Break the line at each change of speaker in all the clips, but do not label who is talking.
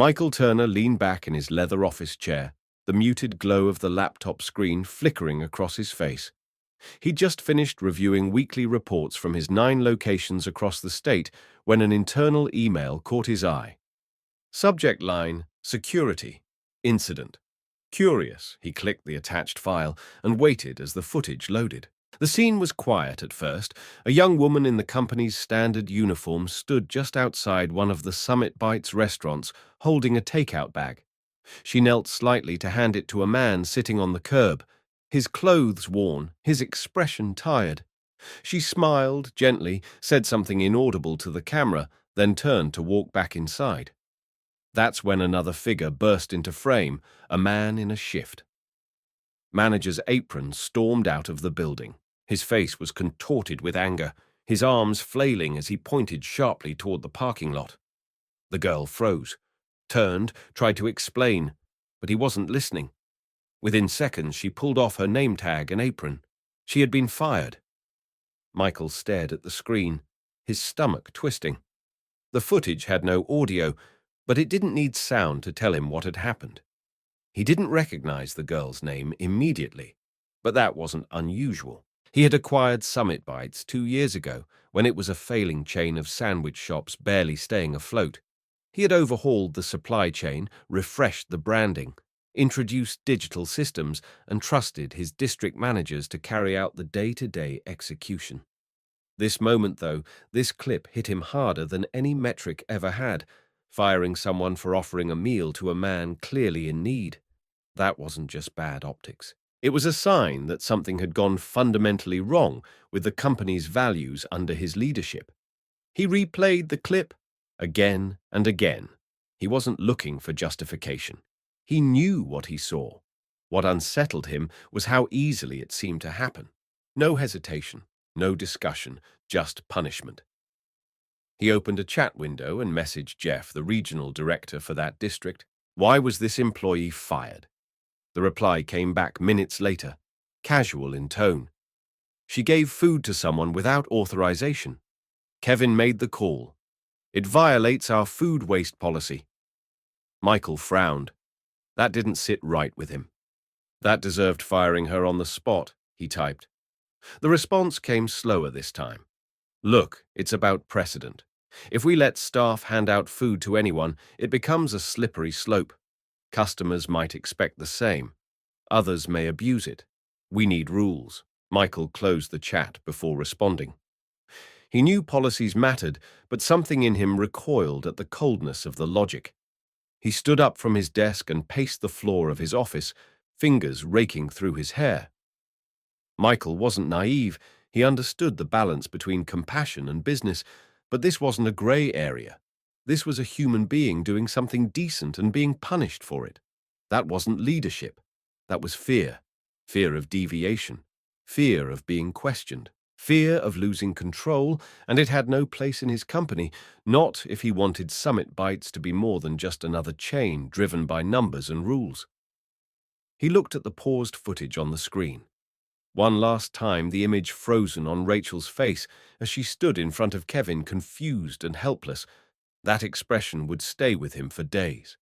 Michael Turner leaned back in his leather office chair, the muted glow of the laptop screen flickering across his face. He'd just finished reviewing weekly reports from his 9 locations across the state when an internal email caught his eye. Subject line, Security, Incident. Curious, he clicked the attached file and waited as the footage loaded. The scene was quiet at first. A young woman in the company's standard uniform stood just outside one of the Summit Bites restaurants holding a takeout bag. She knelt slightly to hand it to a man sitting on the curb, his clothes worn, his expression tired. She smiled gently, said something inaudible to the camera, then turned to walk back inside. That's when another figure burst into frame, a man in a shift. Manager's apron stormed out of the building. His face was contorted with anger, his arms flailing as he pointed sharply toward the parking lot. The girl froze, turned, tried to explain, but he wasn't listening. Within seconds, she pulled off her name tag and apron. She had been fired. Michael stared at the screen, his stomach twisting. The footage had no audio, but it didn't need sound to tell him what had happened. He didn't recognize the girl's name immediately, but that wasn't unusual. He had acquired Summit Bites 2 years ago, when it was a failing chain of sandwich shops barely staying afloat. He had overhauled the supply chain, refreshed the branding, introduced digital systems, and trusted his district managers to carry out the day-to-day execution. This moment, though, this clip hit him harder than any metric ever had, firing someone for offering a meal to a man clearly in need. That wasn't just bad optics. It was a sign that something had gone fundamentally wrong with the company's values under his leadership. He replayed the clip again and again. He wasn't looking for justification. He knew what he saw. What unsettled him was how easily it seemed to happen. No hesitation, no discussion, just punishment. He opened a chat window and messaged Jeff, the regional director for that district. Why was this employee fired? The reply came back minutes later, casual in tone. She gave food to someone without authorization. Kevin made the call. It violates our food waste policy. Michael frowned. That didn't sit right with him. That deserved firing her on the spot, he typed. The response came slower this time. Look, it's about precedent. If we let staff hand out food to anyone, it becomes a slippery slope. Customers might expect the same. Others may abuse it. We need rules. Michael closed the chat before responding. He knew policies mattered, but something in him recoiled at the coldness of the logic. He stood up from his desk and paced the floor of his office, fingers raking through his hair. Michael wasn't naive. He understood the balance between compassion and business, but this wasn't a gray area. This was a human being doing something decent and being punished for it. That wasn't leadership. That was fear. Fear of deviation. Fear of being questioned. Fear of losing control, and it had no place in his company, not if he wanted Summit Bites to be more than just another chain driven by numbers and rules. He looked at the paused footage on the screen. One last time, the image frozen on Rachel's face as she stood in front of Kevin, confused and helpless. That expression would stay with him for days.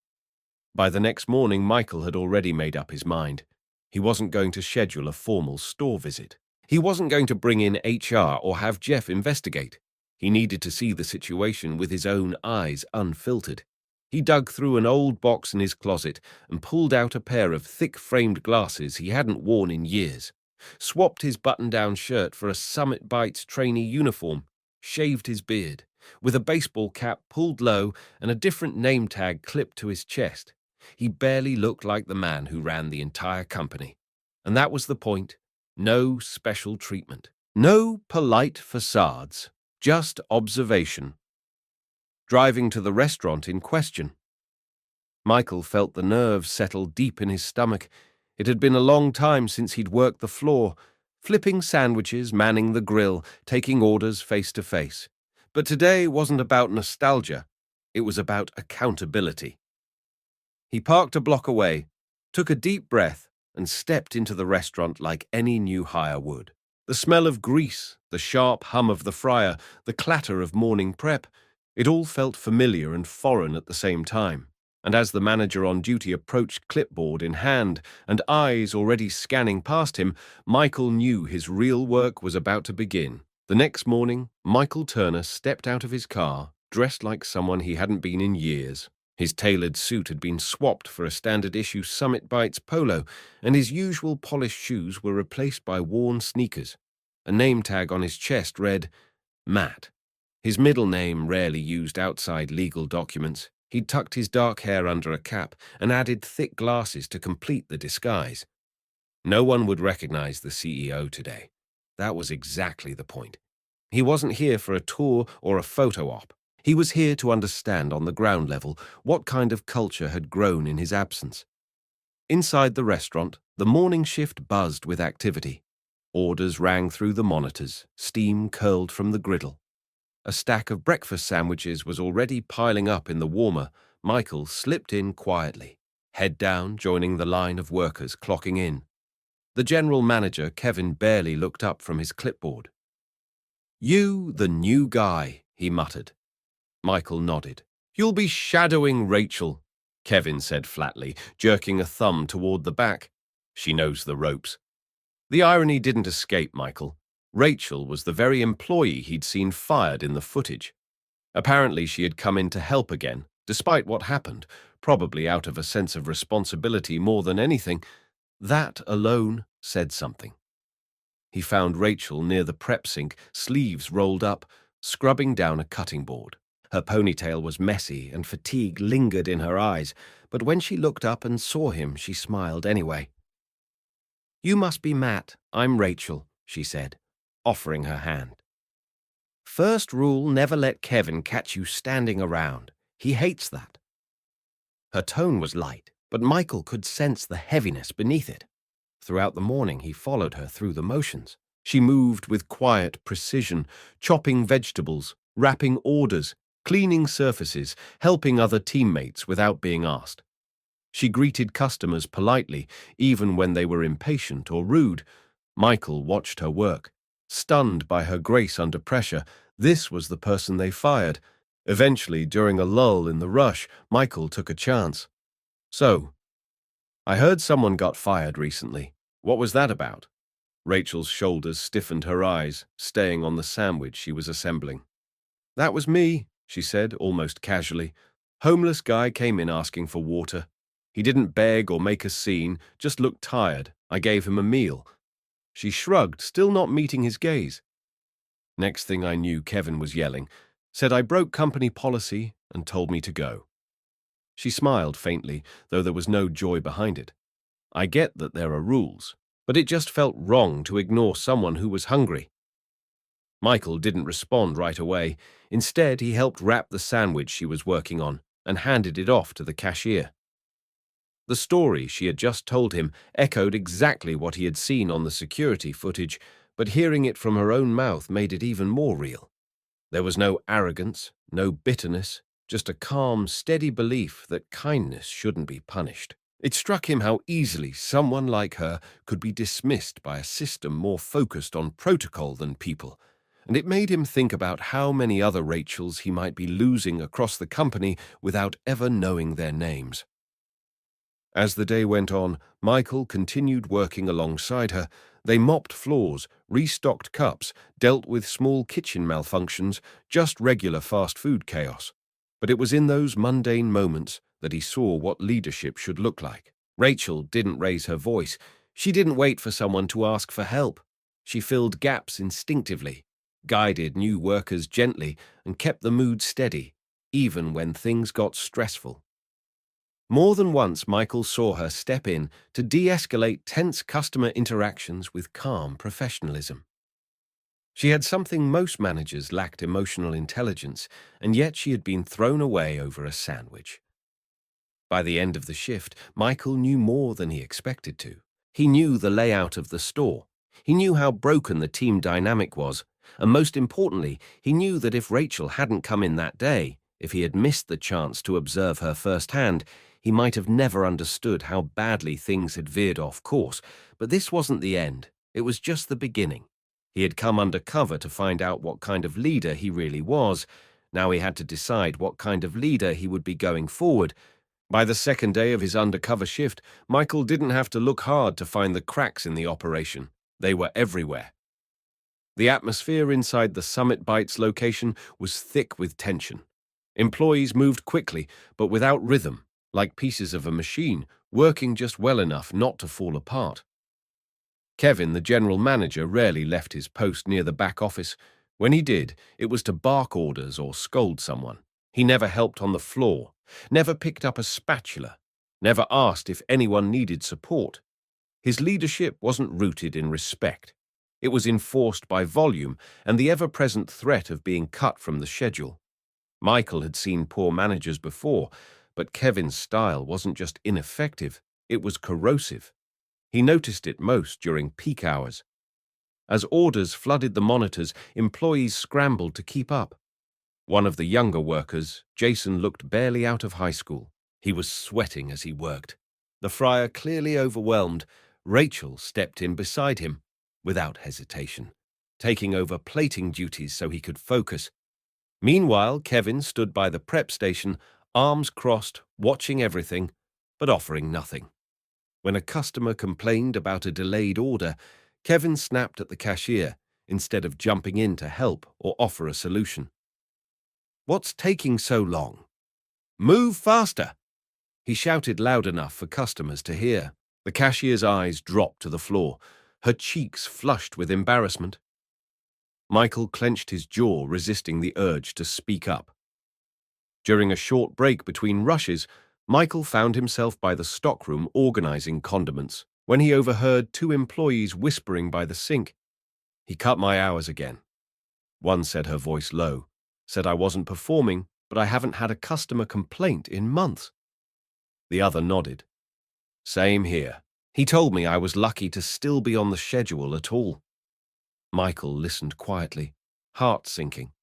By the next morning, Michael had already made up his mind. He wasn't going to schedule a formal store visit. He wasn't going to bring in HR or have Jeff investigate. He needed to see the situation with his own eyes, unfiltered. He dug through an old box in his closet and pulled out a pair of thick-framed glasses he hadn't worn in years, swapped his button-down shirt for a Summit Bites trainee uniform, shaved his beard, with a baseball cap pulled low and a different name tag clipped to his chest. He barely looked like the man who ran the entire company. And that was the point. No special treatment. No polite facades. Just observation. Driving to the restaurant in question, Michael felt the nerves settle deep in his stomach. It had been a long time since he'd worked the floor, flipping sandwiches, manning the grill, taking orders face to face. But today wasn't about nostalgia. It was about accountability. He parked a block away, took a deep breath, and stepped into the restaurant like any new hire would. The smell of grease, the sharp hum of the fryer, the clatter of morning prep, it all felt familiar and foreign at the same time. And as the manager on duty approached, clipboard in hand and eyes already scanning past him, Michael knew his real work was about to begin. The next morning, Michael Turner stepped out of his car, dressed like someone he hadn't been in years. His tailored suit had been swapped for a standard-issue Summit Bites polo, and his usual polished shoes were replaced by worn sneakers. A name tag on his chest read, Matt. His middle name rarely used outside legal documents. He'd tucked his dark hair under a cap and added thick glasses to complete the disguise. No one would recognize the CEO today. That was exactly the point. He wasn't here for a tour or a photo op. He was here to understand on the ground level what kind of culture had grown in his absence. Inside the restaurant, the morning shift buzzed with activity. Orders rang through the monitors, steam curled from the griddle. A stack of breakfast sandwiches was already piling up in the warmer. Michael slipped in quietly, head down, joining the line of workers clocking in. The general manager, Kevin, barely looked up from his clipboard. "You, the new guy," he muttered. Michael nodded. "You'll be shadowing Rachel," Kevin said flatly, jerking a thumb toward the back. "She knows the ropes." The irony didn't escape Michael. Rachel was the very employee he'd seen fired in the footage. Apparently she had come in to help again, despite what happened, probably out of a sense of responsibility more than anything. That alone said something. He found Rachel near the prep sink, sleeves rolled up, scrubbing down a cutting board. Her ponytail was messy and fatigue lingered in her eyes, but when she looked up and saw him, she smiled anyway. "You must be Matt. I'm Rachel," she said, offering her hand. "First rule, never let Kevin catch you standing around. He hates that." Her tone was light, but Michael could sense the heaviness beneath it. Throughout the morning, he followed her through the motions. She moved with quiet precision, chopping vegetables, wrapping orders, cleaning surfaces, helping other teammates without being asked. She greeted customers politely, even when they were impatient or rude. Michael watched her work. Stunned by her grace under pressure, this was the person they fired. Eventually, during a lull in the rush, Michael took a chance. "So, I heard someone got fired recently. What was that about?" Rachel's shoulders stiffened, her eyes staying on the sandwich she was assembling. "That was me," she said, almost casually. "Homeless guy came in asking for water. He didn't beg or make a scene, just looked tired. I gave him a meal." She shrugged, still not meeting his gaze. Next thing I knew, Kevin was yelling, said I broke company policy and told me to go. She smiled faintly, though there was no joy behind it. I get that there are rules, but it just felt wrong to ignore someone who was hungry. Michael didn't respond right away. Instead, he helped wrap the sandwich she was working on and handed it off to the cashier. The story she had just told him echoed exactly what he had seen on the security footage, but hearing it from her own mouth made it even more real. There was no arrogance, no bitterness, just a calm, steady belief that kindness shouldn't be punished. It struck him how easily someone like her could be dismissed by a system more focused on protocol than people, and it made him think about how many other Rachels he might be losing across the company without ever knowing their names. As the day went on, Michael continued working alongside her. They mopped floors, restocked cups, dealt with small kitchen malfunctions, just regular fast food chaos. But it was in those mundane moments that he saw what leadership should look like. Rachel didn't raise her voice. She didn't wait for someone to ask for help. She filled gaps instinctively, guided new workers gently, and kept the mood steady, even when things got stressful. More than once, Michael saw her step in to de-escalate tense customer interactions with calm professionalism. She had something most managers lacked: emotional intelligence, and yet she had been thrown away over a sandwich. By the end of the shift, Michael knew more than he expected to. He knew the layout of the store. He knew how broken the team dynamic was, and most importantly, he knew that if Rachel hadn't come in that day, if he had missed the chance to observe her firsthand, he might have never understood how badly things had veered off course. But this wasn't the end. It was just the beginning. He had come undercover to find out what kind of leader he really was. Now he had to decide what kind of leader he would be going forward. By the second day of his undercover shift, Michael didn't have to look hard to find the cracks in the operation. They were everywhere. The atmosphere inside the Summit Bites location was thick with tension. Employees moved quickly, but without rhythm, like pieces of a machine, working just well enough not to fall apart. Kevin, the general manager, rarely left his post near the back office. When he did, it was to bark orders or scold someone. He never helped on the floor, never picked up a spatula, never asked if anyone needed support. His leadership wasn't rooted in respect. It was enforced by volume and the ever-present threat of being cut from the schedule. Michael had seen poor managers before, but Kevin's style wasn't just ineffective, it was corrosive. He noticed it most during peak hours. As orders flooded the monitors, employees scrambled to keep up. One of the younger workers, Jason, looked barely out of high school. He was sweating as he worked. The friar clearly overwhelmed. Rachel stepped in beside him, without hesitation, taking over plating duties so he could focus. Meanwhile, Kevin stood by the prep station, arms crossed, watching everything, but offering nothing. When a customer complained about a delayed order, Kevin snapped at the cashier instead of jumping in to help or offer a solution. "What's taking so long? Move faster!" He shouted loud enough for customers to hear. The cashier's eyes dropped to the floor, her cheeks flushed with embarrassment. Michael clenched his jaw, resisting the urge to speak up. During a short break between rushes, Michael found himself by the stockroom organizing condiments when he overheard two employees whispering by the sink. "He cut my hours again." One said, her voice low, said, "I wasn't performing, but I haven't had a customer complaint in months." The other nodded. "Same here. He told me I was lucky to still be on the schedule at all." Michael listened quietly, heart sinking.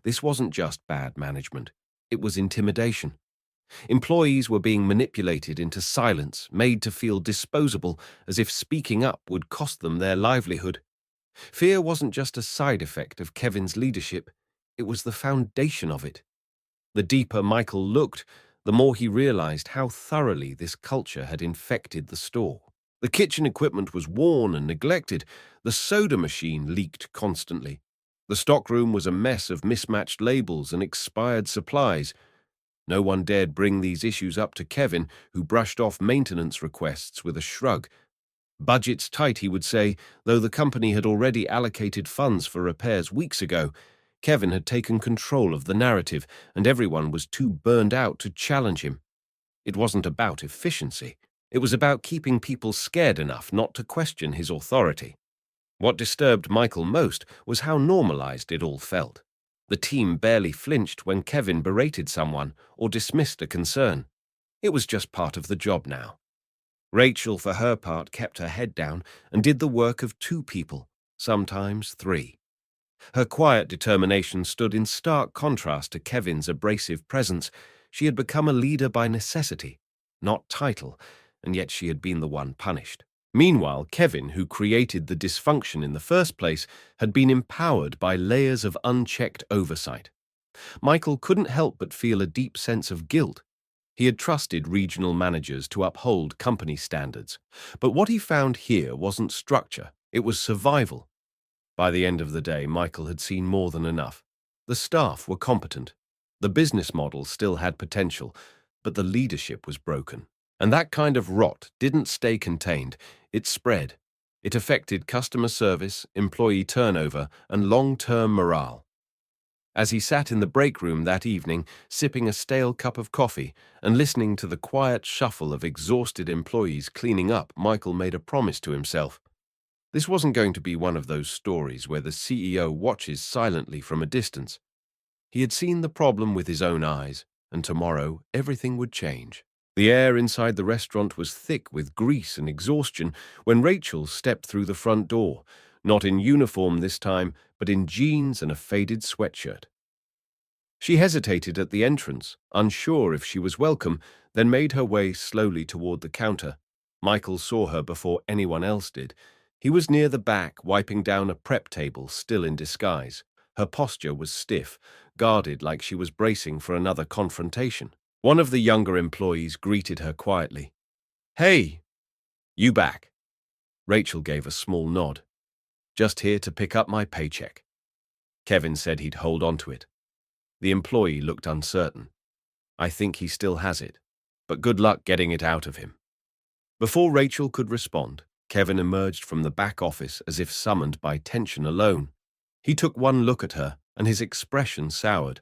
This wasn't just bad management. It was intimidation. Employees were being manipulated into silence, made to feel disposable, as if speaking up would cost them their livelihood. Fear wasn't just a side effect of Kevin's leadership, it was the foundation of it. The deeper Michael looked, the more he realized how thoroughly this culture had infected the store. The kitchen equipment was worn and neglected. The soda machine leaked constantly. The stockroom was a mess of mismatched labels and expired supplies. No one dared bring these issues up to Kevin, who brushed off maintenance requests with a shrug. Budget's tight, he would say, though the company had already allocated funds for repairs weeks ago. Kevin had taken control of the narrative, and everyone was too burned out to challenge him. It wasn't about efficiency. It was about keeping people scared enough not to question his authority. What disturbed Michael most was how normalized it all felt. The team barely flinched when Kevin berated someone or dismissed a concern. It was just part of the job now. Rachel, for her part, kept her head down and did the work of two people, sometimes three. Her quiet determination stood in stark contrast to Kevin's abrasive presence. She had become a leader by necessity, not title, and yet she had been the one punished. Meanwhile, Kevin, who created the dysfunction in the first place, had been empowered by layers of unchecked oversight. Michael couldn't help but feel a deep sense of guilt. He had trusted regional managers to uphold company standards, but what he found here wasn't structure, it was survival. By the end of the day, Michael had seen more than enough. The staff were competent. The business model still had potential, but the leadership was broken. And that kind of rot didn't stay contained, it spread. It affected customer service, employee turnover, and long-term morale. As he sat in the break room that evening, sipping a stale cup of coffee and listening to the quiet shuffle of exhausted employees cleaning up, Michael made a promise to himself. This wasn't going to be one of those stories where the CEO watches silently from a distance. He had seen the problem with his own eyes, and tomorrow everything would change. The air inside the restaurant was thick with grease and exhaustion when Rachel stepped through the front door, not in uniform this time, but in jeans and a faded sweatshirt. She hesitated at the entrance, unsure if she was welcome, then made her way slowly toward the counter. Michael saw her before anyone else did. He was near the back, wiping down a prep table, still in disguise. Her posture was stiff, guarded like she was bracing for another confrontation. One of the younger employees greeted her quietly. "Hey, you back?" Rachel gave a small nod. "Just here to pick up my paycheck." Kevin said he'd hold on to it. The employee looked uncertain. "I think he still has it, but good luck getting it out of him." Before Rachel could respond, Kevin emerged from the back office as if summoned by tension alone. He took one look at her, and his expression soured.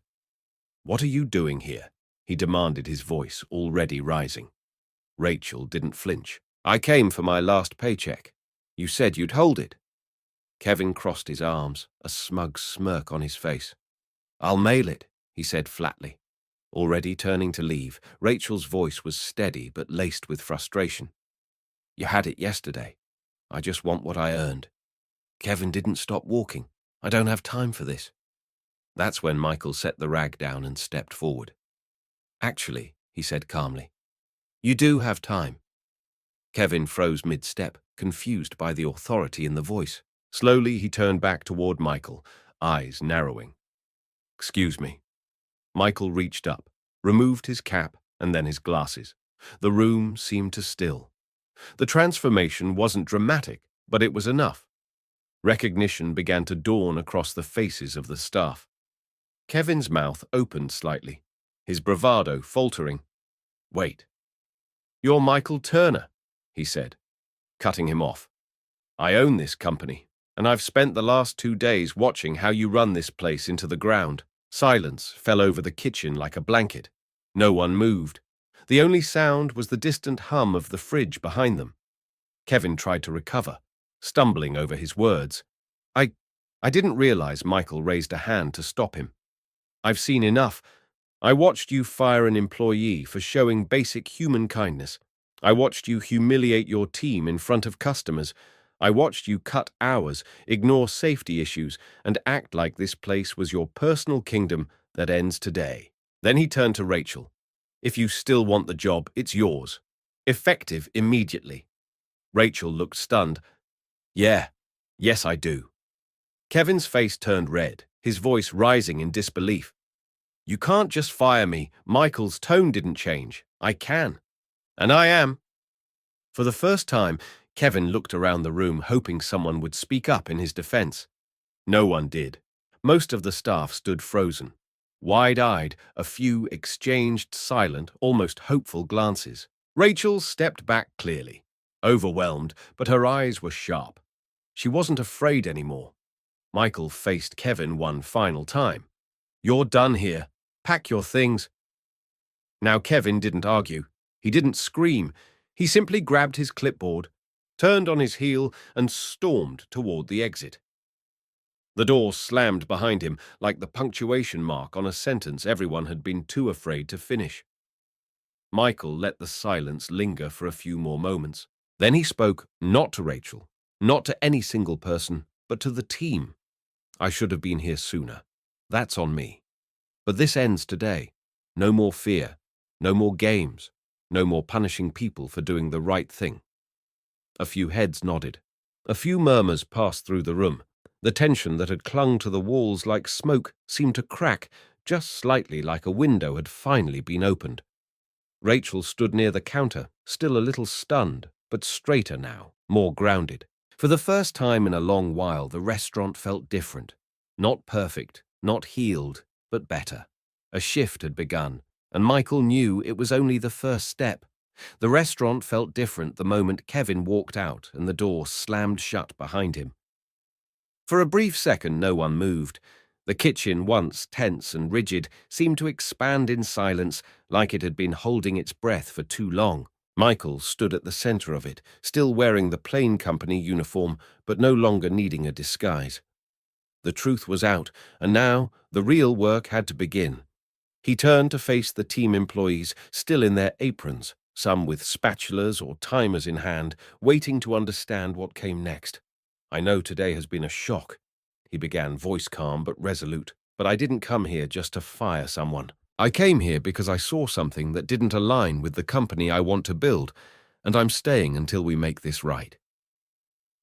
"What are you doing here?" he demanded, his voice already rising. Rachel didn't flinch. "I came for my last paycheck. You said you'd hold it." Kevin crossed his arms, a smug smirk on his face. "I'll mail it," he said flatly. Already turning to leave, Rachel's voice was steady but laced with frustration. "You had it yesterday. I just want what I earned." Kevin didn't stop walking. "I don't have time for this." That's when Michael set the rag down and stepped forward. "Actually," he said calmly, "you do have time." Kevin froze mid-step, confused by the authority in the voice. Slowly, he turned back toward Michael, eyes narrowing. "Excuse me." Michael reached up, removed his cap and then his glasses. The room seemed to still. The transformation wasn't dramatic, but it was enough. Recognition began to dawn across the faces of the staff. Kevin's mouth opened slightly, his bravado faltering. "Wait. You're Michael Turner," he said, cutting him off. "I own this company, and I've spent the last 2 days watching how you run this place into the ground." Silence fell over the kitchen like a blanket. No one moved. The only sound was the distant hum of the fridge behind them. Kevin tried to recover, stumbling over his words. I didn't realize." Michael raised a hand to stop him. "I've seen enough. I watched you fire an employee for showing basic human kindness. I watched you humiliate your team in front of customers. I watched you cut hours, ignore safety issues, and act like this place was your personal kingdom that ends today." Then he turned to Rachel. "If you still want the job, it's yours. Effective immediately." Rachel looked stunned. Yes, I do." Kevin's face turned red, his voice rising in disbelief. "You can't just fire me." Michael's tone didn't change. "I can. And I am." For the first time, Kevin looked around the room, hoping someone would speak up in his defense. No one did. Most of the staff stood frozen. Wide-eyed, a few exchanged silent, almost hopeful glances. Rachel stepped back clearly, overwhelmed, but her eyes were sharp. She wasn't afraid anymore. Michael faced Kevin one final time. "You're done here. Pack your things." Now Kevin didn't argue. He didn't scream. He simply grabbed his clipboard, turned on his heel, and stormed toward the exit. The door slammed behind him like the punctuation mark on a sentence everyone had been too afraid to finish. Michael let the silence linger for a few more moments. Then he spoke, not to Rachel, not to any single person, but to the team. "I should have been here sooner. That's on me. But this ends today. No more fear, no more games, no more punishing people for doing the right thing." A few heads nodded. A few murmurs passed through the room. The tension that had clung to the walls like smoke seemed to crack, just slightly, like a window had finally been opened. Rachel stood near the counter, still a little stunned, but straighter now, more grounded. For the first time in a long while, the restaurant felt different. Not perfect, not healed, but better. A shift had begun, and Michael knew it was only the first step. The restaurant felt different the moment Kevin walked out and the door slammed shut behind him. For a brief second, no one moved. The kitchen, once tense and rigid, seemed to expand in silence, like it had been holding its breath for too long. Michael stood at the center of it, still wearing the plain company uniform, but no longer needing a disguise. The truth was out, and now the real work had to begin. He turned to face the team employees, still in their aprons, some with spatulas or timers in hand, waiting to understand what came next. "I know today has been a shock," he began, voice calm but resolute, "but I didn't come here just to fire someone. I came here because I saw something that didn't align with the company I want to build, and I'm staying until we make this right."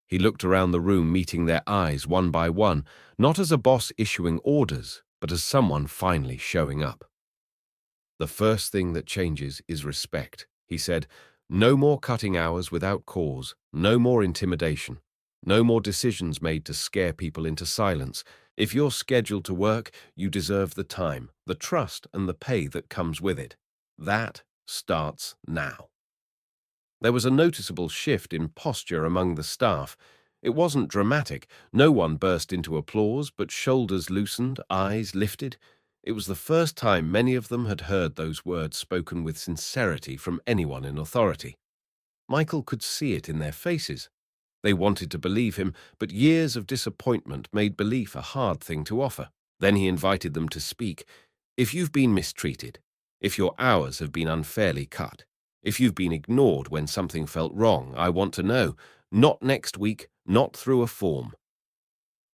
He looked around the room, meeting their eyes one by one, not as a boss issuing orders, but as someone finally showing up. The first thing that changes is respect, he said. No more cutting hours without cause, no more intimidation, no more decisions made to scare people into silence. If you're scheduled to work, you deserve the time, the trust, and the pay that comes with it. That starts now. There was a noticeable shift in posture among the staff. It wasn't dramatic. No one burst into applause, but shoulders loosened, eyes lifted. It was the first time many of them had heard those words spoken with sincerity from anyone in authority. Michael could see it in their faces. They wanted to believe him, but years of disappointment made belief a hard thing to offer. Then he invited them to speak. If you've been mistreated, if your hours have been unfairly cut, if you've been ignored when something felt wrong, I want to know. Not next week, not through a form.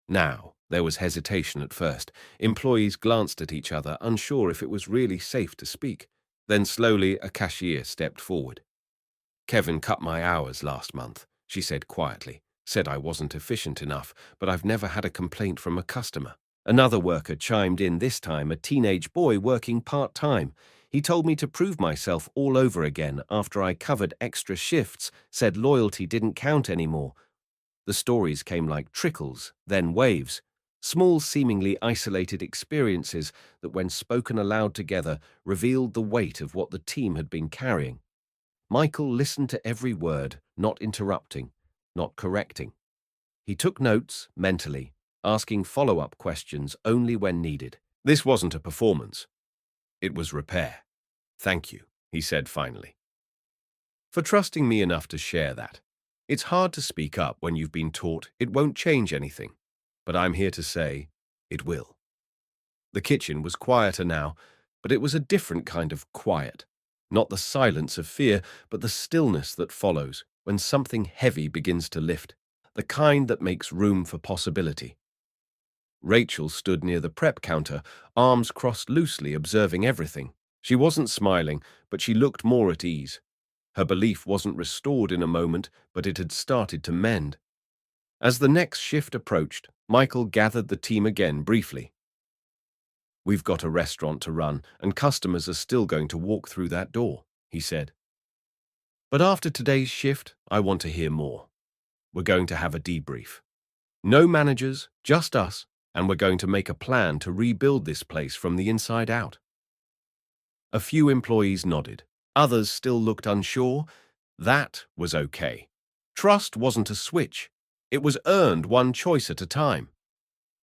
Now, there was hesitation at first. Employees glanced at each other, unsure if it was really safe to speak. Then slowly a cashier stepped forward. Kevin cut my hours last month, she said quietly. Said I wasn't efficient enough, but I've never had a complaint from a customer. Another worker chimed in, this time a teenage boy working part-time. He told me to prove myself all over again after I covered extra shifts, said loyalty didn't count anymore. The stories came like trickles, then waves, small seemingly isolated experiences that when spoken aloud together revealed the weight of what the team had been carrying. Michael listened to every word, not interrupting, not correcting. He took notes mentally, asking follow-up questions only when needed. This wasn't a performance. It was repair. Thank you, he said finally, for trusting me enough to share that. It's hard to speak up when you've been taught it won't change anything, but I'm here to say it will. The kitchen was quieter now, but it was a different kind of quiet. Not the silence of fear, but the stillness that follows when something heavy begins to lift, the kind that makes room for possibility. Rachel stood near the prep counter, arms crossed loosely, observing everything. She wasn't smiling, but she looked more at ease. Her belief wasn't restored in a moment, but it had started to mend. As the next shift approached, Michael gathered the team again briefly. We've got a restaurant to run, and customers are still going to walk through that door, he said. But after today's shift, I want to hear more. We're going to have a debrief. No managers, just us, and we're going to make a plan to rebuild this place from the inside out. A few employees nodded. Others still looked unsure. That was okay. Trust wasn't a switch. It was earned one choice at a time.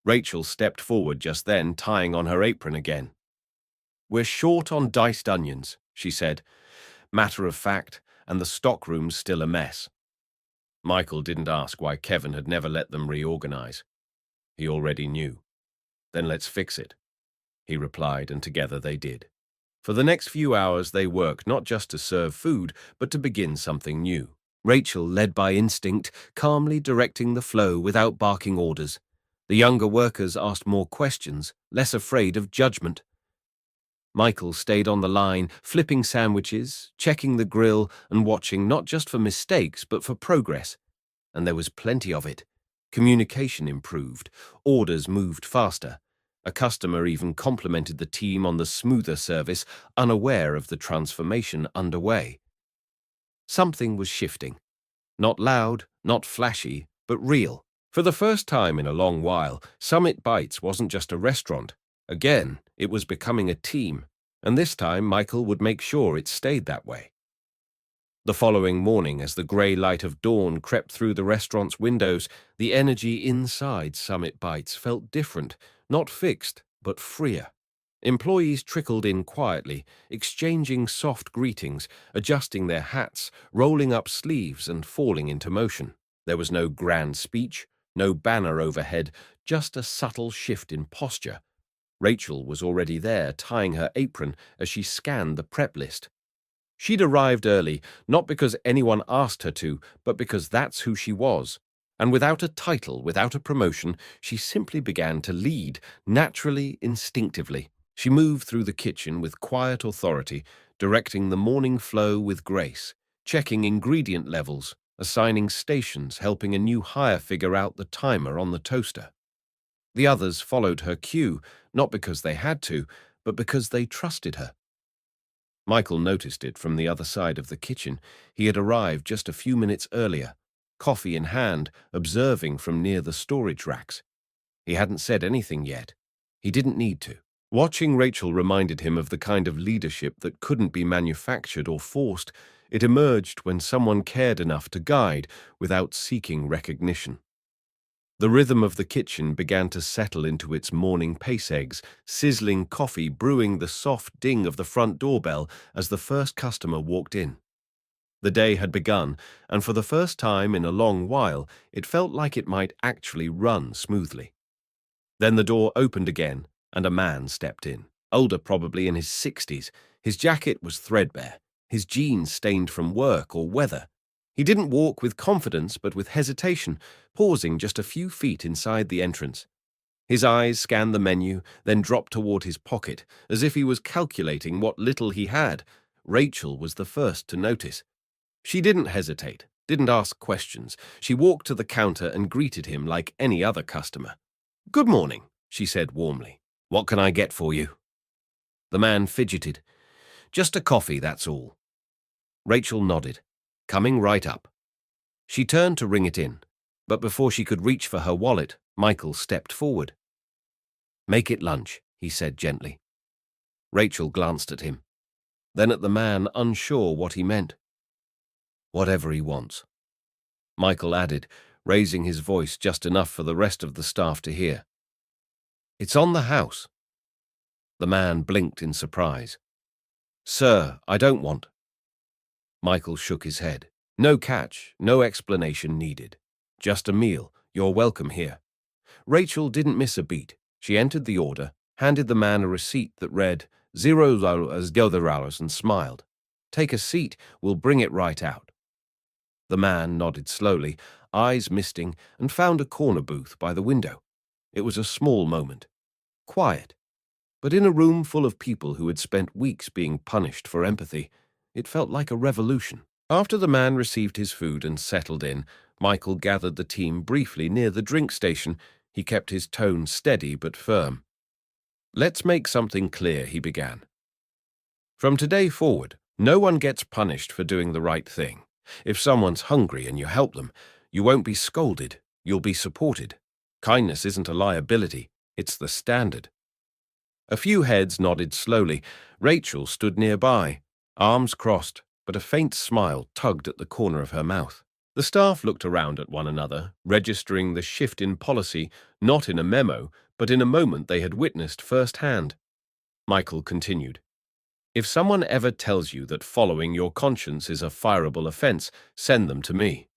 Rachel stepped forward just then, tying on her apron again. We're short on diced onions, she said. Matter of fact, and the stockroom's still a mess. Michael didn't ask why Kevin had never let them reorganize. He already knew. Then let's fix it, he replied, and together they did. For the next few hours they worked not just to serve food, but to begin something new. Rachel led by instinct, calmly directing the flow without barking orders. The younger workers asked more questions, less afraid of judgment. Michael stayed on the line, flipping sandwiches, checking the grill, and watching not just for mistakes, but for progress. And there was plenty of it. Communication improved, orders moved faster. A customer even complimented the team on the smoother service, unaware of the transformation underway. Something was shifting. Not loud, not flashy, but real. For the first time in a long while, Summit Bites wasn't just a restaurant. Again, it was becoming a team, and this time Michael would make sure it stayed that way. The following morning, as the grey light of dawn crept through the restaurant's windows, the energy inside Summit Bites felt different, not fixed, but freer. Employees trickled in quietly, exchanging soft greetings, adjusting their hats, rolling up sleeves and falling into motion. There was no grand speech, no banner overhead, just a subtle shift in posture. Rachel was already there, tying her apron as she scanned the prep list. She'd arrived early, not because anyone asked her to, but because that's who she was. And without a title, without a promotion, she simply began to lead, naturally, instinctively. She moved through the kitchen with quiet authority, directing the morning flow with grace, checking ingredient levels, assigning stations, helping a new hire figure out the timer on the toaster. The others followed her cue, not because they had to, but because they trusted her. Michael noticed it from the other side of the kitchen. He had arrived just a few minutes earlier, coffee in hand, observing from near the storage racks. He hadn't said anything yet. He didn't need to. Watching Rachel reminded him of the kind of leadership that couldn't be manufactured or forced. It emerged when someone cared enough to guide without seeking recognition. The rhythm of the kitchen began to settle into its morning pace, eggs, sizzling coffee brewing, the soft ding of the front doorbell as the first customer walked in. The day had begun, and for the first time in a long while, it felt like it might actually run smoothly. Then the door opened again, and a man stepped in, older, probably in his 60s. His jacket was threadbare, his jeans stained from work or weather. He didn't walk with confidence, but with hesitation, pausing just a few feet inside the entrance. His eyes scanned the menu, then dropped toward his pocket, as if he was calculating what little he had. Rachel was the first to notice. She didn't hesitate, didn't ask questions. She walked to the counter and greeted him like any other customer. "Good morning," she said warmly. "What can I get for you?" The man fidgeted. "Just a coffee, that's all." Rachel nodded, coming right up. She turned to ring it in, but before she could reach for her wallet, Michael stepped forward. "Make it lunch," he said gently. Rachel glanced at him, then at the man, unsure what he meant. "Whatever he wants," Michael added, raising his voice just enough for the rest of the staff to hear. "It's on the house." The man blinked in surprise. "Sir, I don't want." Michael shook his head. "No catch, no explanation needed. Just a meal. You're welcome here." Rachel didn't miss a beat. She entered the order, handed the man a receipt that read $0 and smiled. "Take a seat, we'll bring it right out." The man nodded slowly, eyes misting, and found a corner booth by the window. It was a small moment. Quiet. But in a room full of people who had spent weeks being punished for empathy, it felt like a revolution. After the man received his food and settled in, Michael gathered the team briefly near the drink station. He kept his tone steady but firm. "Let's make something clear," he began. "From today forward, no one gets punished for doing the right thing. If someone's hungry and you help them, you won't be scolded, you'll be supported. Kindness isn't a liability, it's the standard." A few heads nodded slowly. Rachel stood nearby, arms crossed, but a faint smile tugged at the corner of her mouth. The staff looked around at one another, registering the shift in policy, not in a memo, but in a moment they had witnessed firsthand. Michael continued. "If someone ever tells you that following your conscience is a fireable offense, send them to me."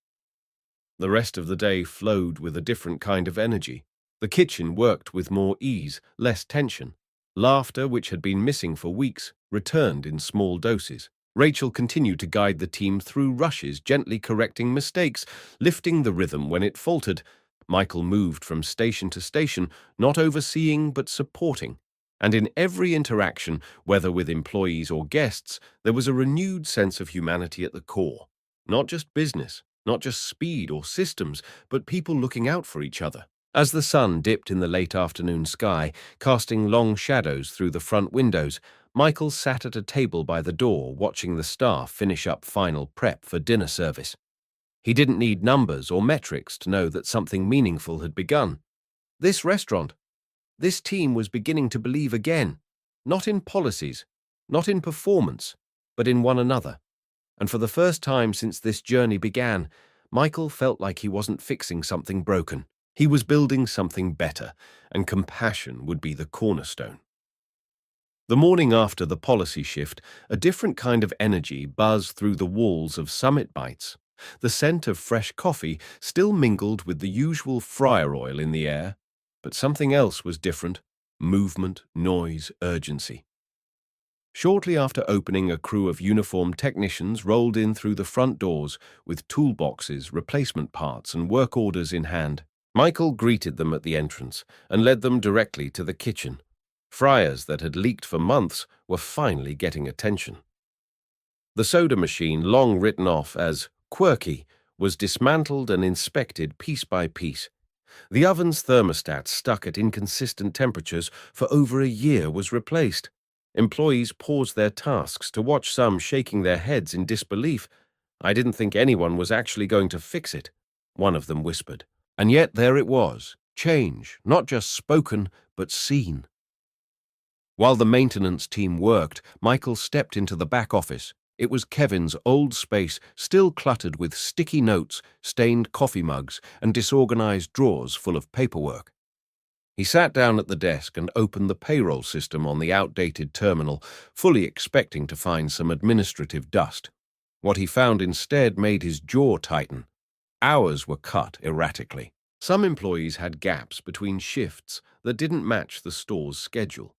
The rest of the day flowed with a different kind of energy. The kitchen worked with more ease, less tension. Laughter, which had been missing for weeks, returned in small doses. Rachel continued to guide the team through rushes, gently correcting mistakes, lifting the rhythm when it faltered. Michael moved from station to station, not overseeing but supporting. And in every interaction, whether with employees or guests, there was a renewed sense of humanity at the core. Not just business, not just speed or systems, but people looking out for each other. As the sun dipped in the late afternoon sky, casting long shadows through the front windows, Michael sat at a table by the door watching the staff finish up final prep for dinner service. He didn't need numbers or metrics to know that something meaningful had begun. This restaurant, this team was beginning to believe again, not in policies, not in performance, but in one another. And for the first time since this journey began, Michael felt like he wasn't fixing something broken. He was building something better, and compassion would be the cornerstone. The morning after the policy shift, a different kind of energy buzzed through the walls of Summit Bites. The scent of fresh coffee still mingled with the usual fryer oil in the air, but something else was different: movement, noise, urgency. Shortly after opening, a crew of uniformed technicians rolled in through the front doors with toolboxes, replacement parts, and work orders in hand. Michael greeted them at the entrance and led them directly to the kitchen. Fryers that had leaked for months were finally getting attention. The soda machine, long written off as quirky, was dismantled and inspected piece by piece. The oven's thermostat, stuck at inconsistent temperatures for over a year, was replaced. Employees paused their tasks to watch, some shaking their heads in disbelief. "I didn't think anyone was actually going to fix it," one of them whispered. And yet there it was, change, not just spoken, but seen. While the maintenance team worked, Michael stepped into the back office. It was Kevin's old space, still cluttered with sticky notes, stained coffee mugs, and disorganized drawers full of paperwork. He sat down at the desk and opened the payroll system on the outdated terminal, fully expecting to find some administrative dust. What he found instead made his jaw tighten. Hours were cut erratically. Some employees had gaps between shifts that didn't match the store's schedule.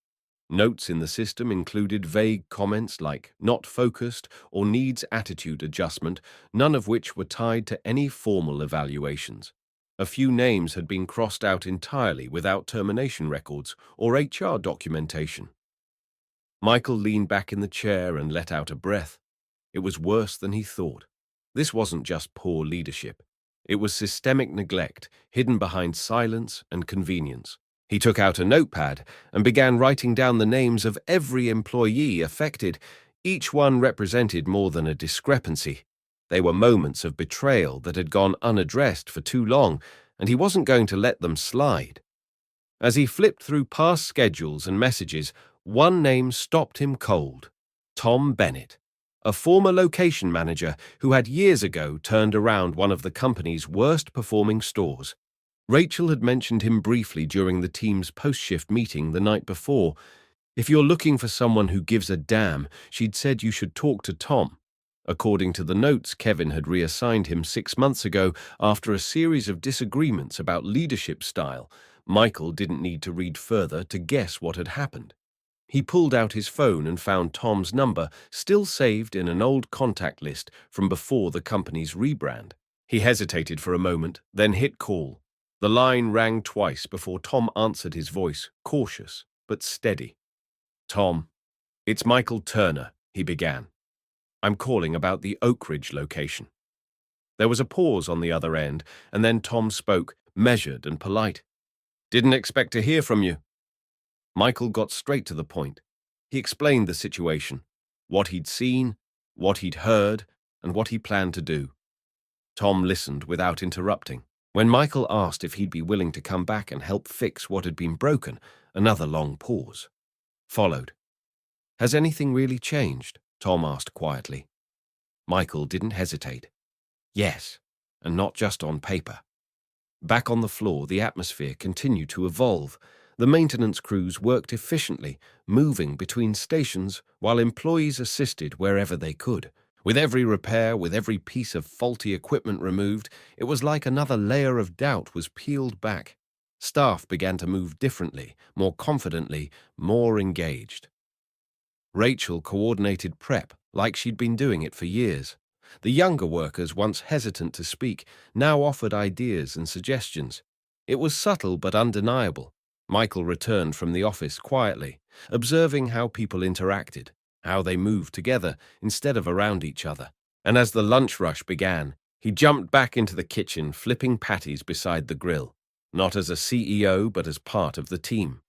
Notes in the system included vague comments like "not focused" or "needs attitude adjustment," none of which were tied to any formal evaluations. A few names had been crossed out entirely without termination records or HR documentation. Michael leaned back in the chair and let out a breath. It was worse than he thought. This wasn't just poor leadership. It was systemic neglect, hidden behind silence and convenience. He took out a notepad and began writing down the names of every employee affected. Each one represented more than a discrepancy. They were moments of betrayal that had gone unaddressed for too long, and he wasn't going to let them slide. As he flipped through past schedules and messages, one name stopped him cold: Tom Bennett, a former location manager who had years ago turned around one of the company's worst-performing stores. Rachel had mentioned him briefly during the team's post-shift meeting the night before. If you're looking for someone who gives a damn, she'd said you should talk to Tom. According to the notes, Kevin had reassigned him 6 months ago after a series of disagreements about leadership style. Michael didn't need to read further to guess what had happened. He pulled out his phone and found Tom's number, still saved in an old contact list from before the company's rebrand. He hesitated for a moment, then hit call. The line rang twice before Tom answered, his voice cautious but steady. "Tom, it's Michael Turner," he began. "I'm calling about the Oak Ridge location." There was a pause on the other end, and then Tom spoke, measured and polite. "Didn't expect to hear from you." Michael got straight to the point. He explained the situation, what he'd seen, what he'd heard, and what he planned to do. Tom listened without interrupting. When Michael asked if he'd be willing to come back and help fix what had been broken, another long pause followed. "Has anything really changed?" Tom asked quietly. Michael didn't hesitate. "Yes, and not just on paper." Back on the floor, the atmosphere continued to evolve. The maintenance crews worked efficiently, moving between stations while employees assisted wherever they could. With every repair, with every piece of faulty equipment removed, it was like another layer of doubt was peeled back. Staff began to move differently, more confidently, more engaged. Rachel coordinated prep like she'd been doing it for years. The younger workers, once hesitant to speak, now offered ideas and suggestions. It was subtle but undeniable. Michael returned from the office quietly, observing how people interacted, how they moved together instead of around each other. And as the lunch rush began, he jumped back into the kitchen, flipping patties beside the grill, not as a CEO but as part of the team.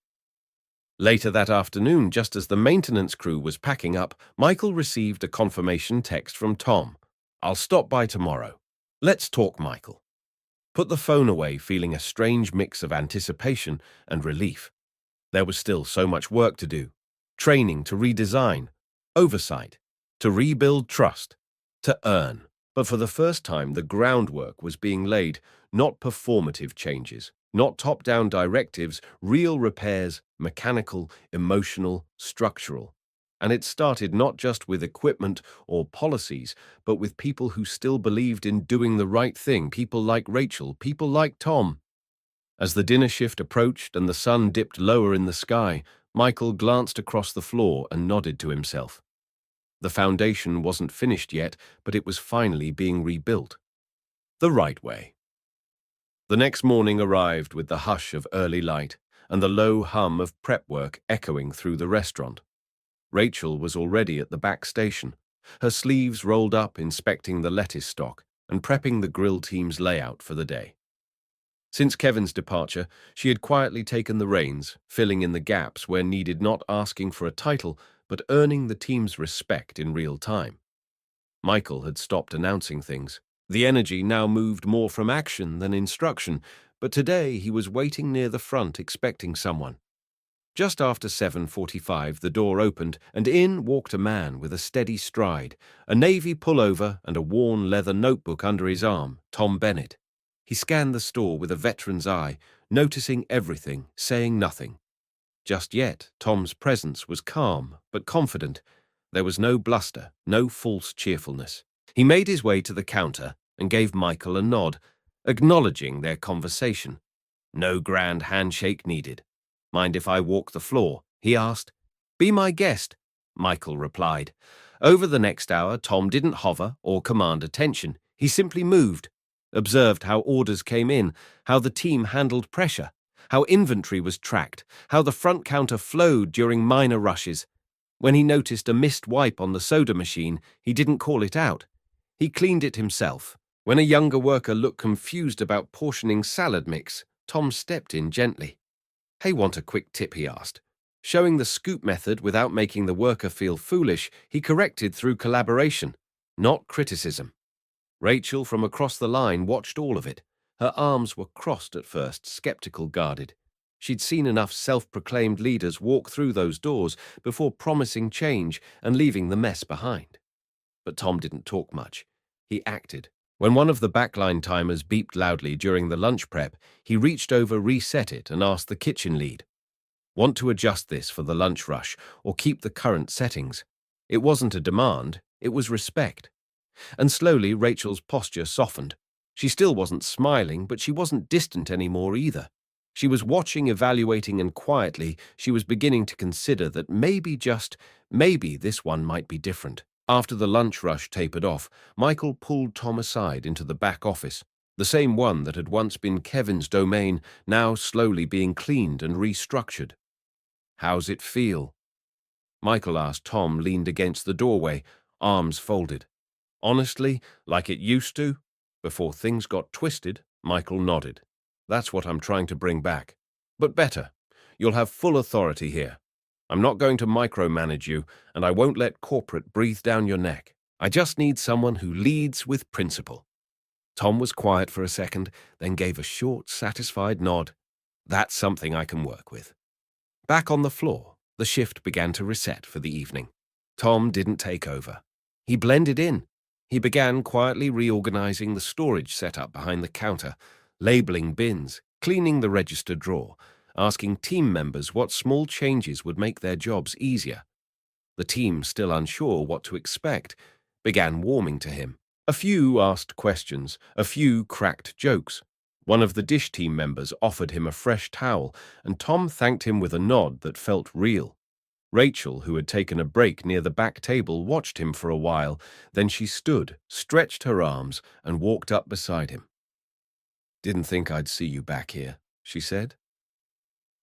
Later that afternoon, just as the maintenance crew was packing up, Michael received a confirmation text from Tom. "I'll stop by tomorrow. Let's talk, Michael." Put the phone away, feeling a strange mix of anticipation and relief. There was still so much work to do. Training to redesign, oversight, to rebuild trust, to earn. But for the first time, the groundwork was being laid, not performative changes, not top-down directives, real repairs, mechanical, emotional, structural. And it started not just with equipment or policies, but with people who still believed in doing the right thing, people like Rachel, people like Tom. As the dinner shift approached and the sun dipped lower in the sky, Michael glanced across the floor and nodded to himself. The foundation wasn't finished yet, but it was finally being rebuilt. The right way. The next morning arrived with the hush of early light and the low hum of prep work echoing through the restaurant. Rachel was already at the back station, her sleeves rolled up, inspecting the lettuce stock and prepping the grill team's layout for the day. Since Kevin's departure, she had quietly taken the reins, filling in the gaps where needed, not asking for a title, but earning the team's respect in real time. Michael had stopped announcing things. The energy now moved more from action than instruction, but today he was waiting near the front expecting someone. Just after 7:45, the door opened, and in walked a man with a steady stride, a navy pullover and a worn leather notebook under his arm, Tom Bennett. He scanned the store with a veteran's eye, noticing everything, saying nothing. Just yet, Tom's presence was calm but confident. There was no bluster, no false cheerfulness. He made his way to the counter and gave Michael a nod, acknowledging their conversation. No grand handshake needed. "Mind if I walk the floor?" he asked. "Be my guest," Michael replied. Over the next hour, Tom didn't hover or command attention. He simply moved, observed how orders came in, how the team handled pressure, how inventory was tracked, how the front counter flowed during minor rushes. When he noticed a missed wipe on the soda machine, he didn't call it out. He cleaned it himself. When a younger worker looked confused about portioning salad mix, Tom stepped in gently. "Hey, want a quick tip?" he asked. Showing the scoop method without making the worker feel foolish, he corrected through collaboration, not criticism. Rachel from across the line watched all of it. Her arms were crossed at first, skeptical, guarded. She'd seen enough self-proclaimed leaders walk through those doors before promising change and leaving the mess behind. But Tom didn't talk much. He acted. When one of the backline timers beeped loudly during the lunch prep, he reached over, reset it, and asked the kitchen lead, "Want to adjust this for the lunch rush or keep the current settings?" It wasn't a demand, it was respect. And slowly Rachel's posture softened. She still wasn't smiling, but she wasn't distant anymore either. She was watching, evaluating, and quietly she was beginning to consider that maybe, just maybe, this one might be different. After the lunch rush tapered off, Michael pulled Tom aside into the back office, the same one that had once been Kevin's domain, now slowly being cleaned and restructured. "How's it feel?" Michael asked. Tom leaned against the doorway, arms folded. "Honestly, like it used to?" Before things got twisted, Michael nodded. "That's what I'm trying to bring back. But better. You'll have full authority here. I'm not going to micromanage you, and I won't let corporate breathe down your neck. I just need someone who leads with principle." Tom was quiet for a second, then gave a short, satisfied nod. "That's something I can work with." Back on the floor, the shift began to reset for the evening. Tom didn't take over. He blended in. He began quietly reorganizing the storage setup behind the counter, labeling bins, cleaning the register drawer, asking team members what small changes would make their jobs easier. The team, still unsure what to expect, began warming to him. A few asked questions, a few cracked jokes. One of the dish team members offered him a fresh towel, and Tom thanked him with a nod that felt real. Rachel, who had taken a break near the back table, watched him for a while. Then she stood, stretched her arms, and walked up beside him. "Didn't think I'd see you back here," she said.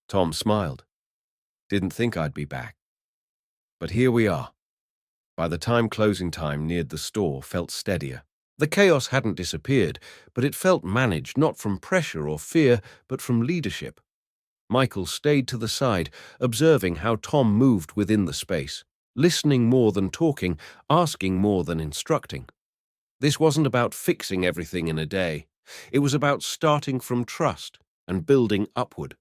Tom smiled. "Didn't think I'd be back. But here we are." By the time closing time neared, the store felt steadier. The chaos hadn't disappeared, but it felt managed, not from pressure or fear, but from leadership. Michael stayed to the side, observing how Tom moved within the space, listening more than talking, asking more than instructing. This wasn't about fixing everything in a day. It was about starting from trust and building upward.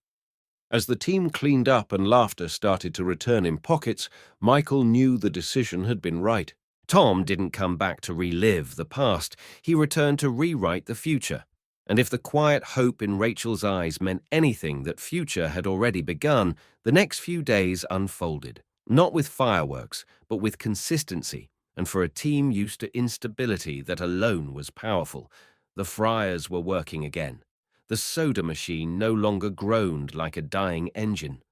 As the team cleaned up and laughter started to return in pockets, Michael knew the decision had been right. Tom didn't come back to relive the past. He returned to rewrite the future. And if the quiet hope in Rachel's eyes meant anything, that future had already begun, the next few days unfolded, not with fireworks, but with consistency, and for a team used to instability, that alone was powerful. The fryers were working again. The soda machine no longer groaned like a dying engine.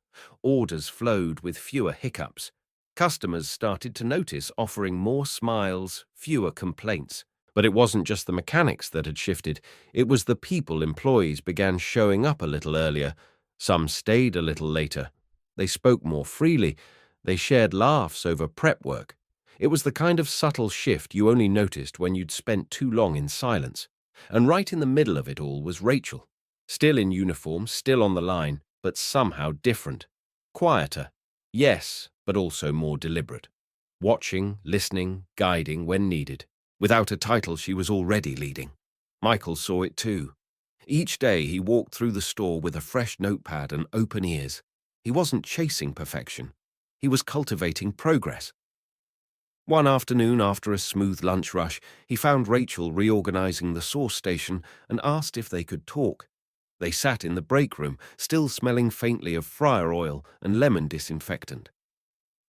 Orders flowed with fewer hiccups. Customers started to notice, offering more smiles, fewer complaints. But it wasn't just the mechanics that had shifted. It was the people. Employees began showing up a little earlier. Some stayed a little later. They spoke more freely. They shared laughs over prep work. It was the kind of subtle shift you only noticed when you'd spent too long in silence. And right in the middle of it all was Rachel. Still in uniform, still on the line, but somehow different. Quieter. Yes, but also more deliberate. Watching, listening, guiding when needed. Without a title, she was already leading. Michael saw it too. Each day he walked through the store with a fresh notepad and open ears. He wasn't chasing perfection. He was cultivating progress. One afternoon, after a smooth lunch rush, he found Rachel reorganizing the sauce station and asked if they could talk. They sat in the break room, still smelling faintly of fryer oil and lemon disinfectant.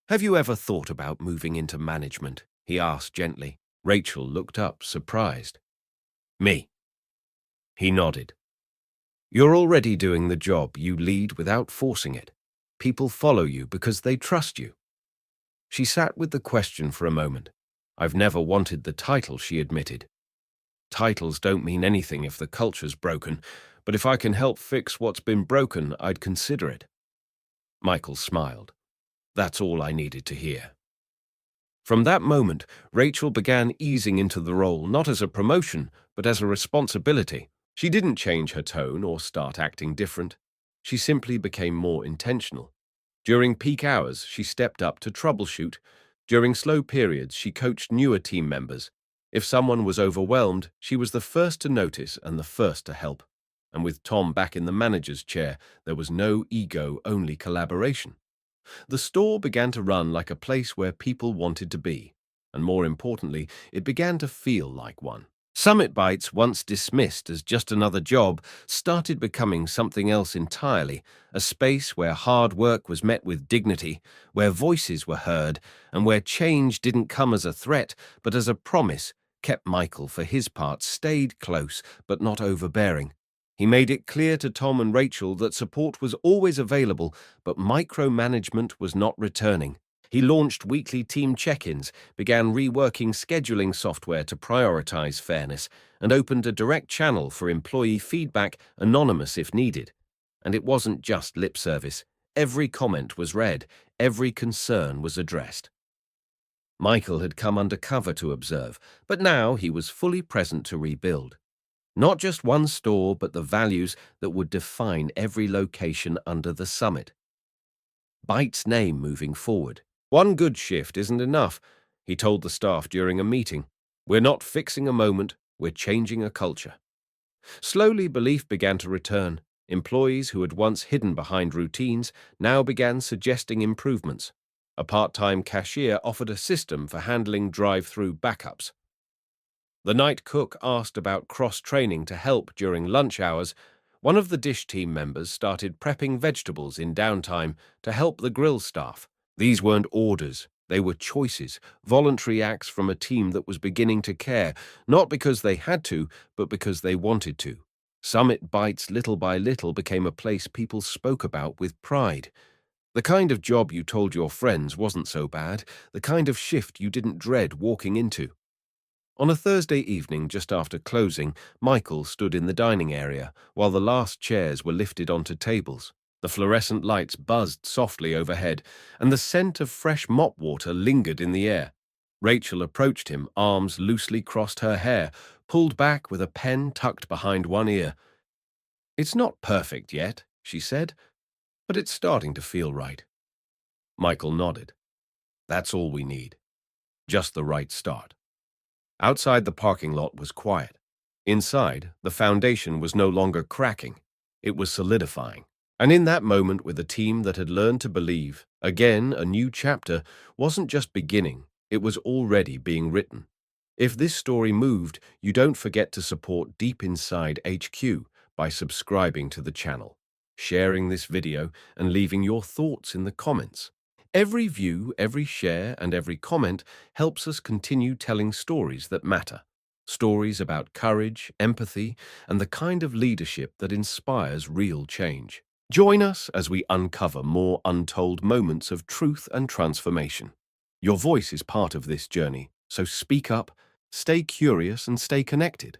"Have you ever thought about moving into management?" he asked gently. Rachel looked up, surprised. "Me?" He nodded. "You're already doing the job. You lead without forcing it. People follow you because they trust you." She sat with the question for a moment. "I've never wanted the title," she admitted. "Titles don't mean anything if the culture's broken, but if I can help fix what's been broken, I'd consider it." Michael smiled. That's all I needed to hear. From that moment, Rachel began easing into the role, not as a promotion, but as a responsibility. She didn't change her tone or start acting different. She simply became more intentional. During peak hours, she stepped up to troubleshoot. During slow periods, she coached newer team members. If someone was overwhelmed, she was the first to notice and the first to help. And with Tom back in the manager's chair, there was no ego, only collaboration. The store began to run like a place where people wanted to be, and more importantly, it began to feel like one. Summit Bites, once dismissed as just another job, started becoming something else entirely, a space where hard work was met with dignity, where voices were heard, and where change didn't come as a threat, but as a promise. Kept Michael, for his part, stayed close, but not overbearing. He made it clear to Tom and Rachel that support was always available, but micromanagement was not returning. He launched weekly team check-ins, began reworking scheduling software to prioritize fairness, and opened a direct channel for employee feedback, anonymous if needed. And it wasn't just lip service. Every comment was read, every concern was addressed. Michael had come undercover to observe, but now he was fully present to rebuild. Not just one store, but the values that would define every location under the summit. Byte's name moving forward. "One good shift isn't enough," he told the staff during a meeting. "We're not fixing a moment, we're changing a culture." Slowly, belief began to return. Employees who had once hidden behind routines now began suggesting improvements. A part-time cashier offered a system for handling drive-through backups. The night cook asked about cross-training to help during lunch hours. One of the dish team members started prepping vegetables in downtime to help the grill staff. These weren't orders, they were choices, voluntary acts from a team that was beginning to care, not because they had to, but because they wanted to. Summit Bites, little by little, became a place people spoke about with pride. The kind of job you told your friends wasn't so bad, the kind of shift you didn't dread walking into. On a Thursday evening just after closing, Michael stood in the dining area while the last chairs were lifted onto tables. The fluorescent lights buzzed softly overhead, and the scent of fresh mop water lingered in the air. Rachel approached him, arms loosely crossed her hair, pulled back with a pen tucked behind one ear. "It's not perfect yet," she said, "but it's starting to feel right." Michael nodded. "That's all we need. Just the right start." Outside, the parking lot was quiet. Inside, the foundation was no longer cracking. It was solidifying. And in that moment, with a team that had learned to believe, again, a new chapter wasn't just beginning, it was already being written. If this story moved, you don't forget to support Deep Inside HQ by subscribing to the channel, sharing this video, and leaving your thoughts in the comments. Every view, every share, and every comment helps us continue telling stories that matter. Stories about courage, empathy, and the kind of leadership that inspires real change. Join us as we uncover more untold moments of truth and transformation. Your voice is part of this journey, so speak up, stay curious, and stay connected.